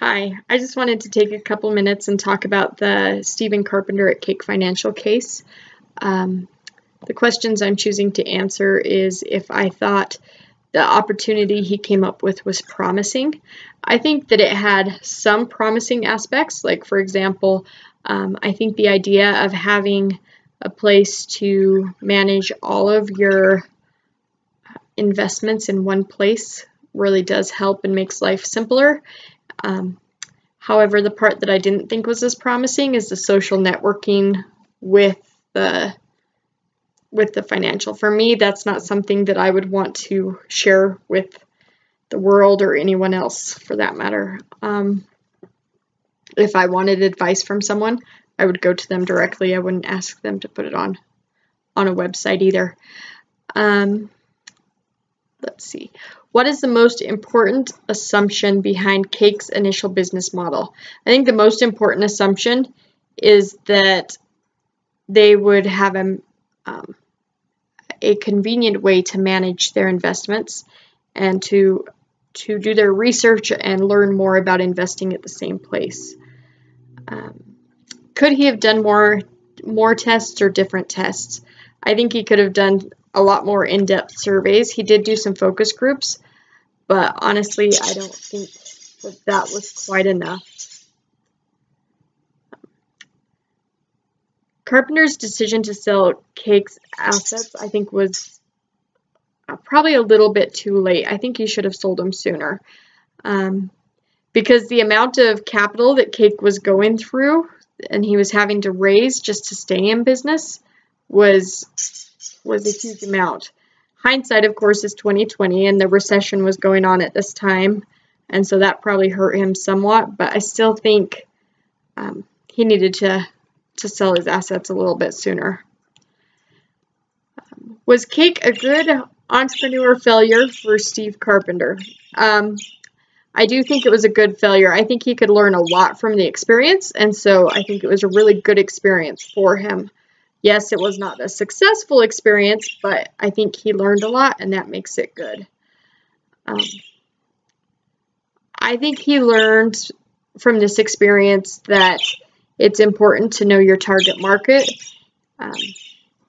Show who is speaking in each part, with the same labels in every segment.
Speaker 1: Hi, I just wanted to take a couple minutes and talk about the Stephen Carpenter at Cake Financial case. The questions I'm choosing to answer is if I thought the opportunity he came up with was promising. I think that it had some promising aspects, like for example, I think the idea of having a place to manage all of your investments in one place really does help and makes life simpler. However, the part that I didn't think was as promising is the social networking with the financial. For me, that's not something that I would want to share with the world or anyone else for that matter. If I wanted advice from someone, I would go to them directly. I wouldn't ask them to put it on a website either. Let's see. What is the most important assumption behind Cake's initial business model? I think the most important assumption is that they would have a convenient way to manage their investments and to do their research and learn more about investing at the same place. Could he have done more tests or different tests? I think he could have done a lot more in-depth surveys. He did do some focus groups, but honestly, I don't think that was quite enough. Carpenter's decision to sell Cake's assets, I think, was probably a little bit too late. I think he should have sold them sooner, because the amount of capital that Cake was going through and he was having to raise just to stay in business was a huge amount. Hindsight, of course, is 2020, and the recession was going on at this time, and so that probably hurt him somewhat, but I still think he needed to sell his assets a little bit sooner. Was Cake a good entrepreneur failure for Steve Carpenter? I do think it was a good failure. I think he could learn a lot from the experience, and so I think it was a really good experience for him. Yes, it was not a successful experience, but I think he learned a lot, and that makes it good. I think he learned from this experience that it's important to know your target market,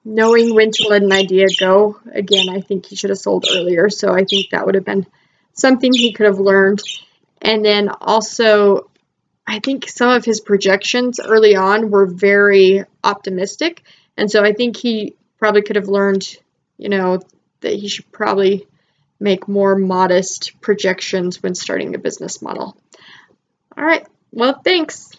Speaker 1: knowing when to let an idea go. Again, I think he should have sold earlier, so I think that would have been something he could have learned. And then also, I think some of his projections early on were very optimistic. And so I think he probably could have learned, that he should probably make more modest projections when starting a business model. All right. Well, thanks.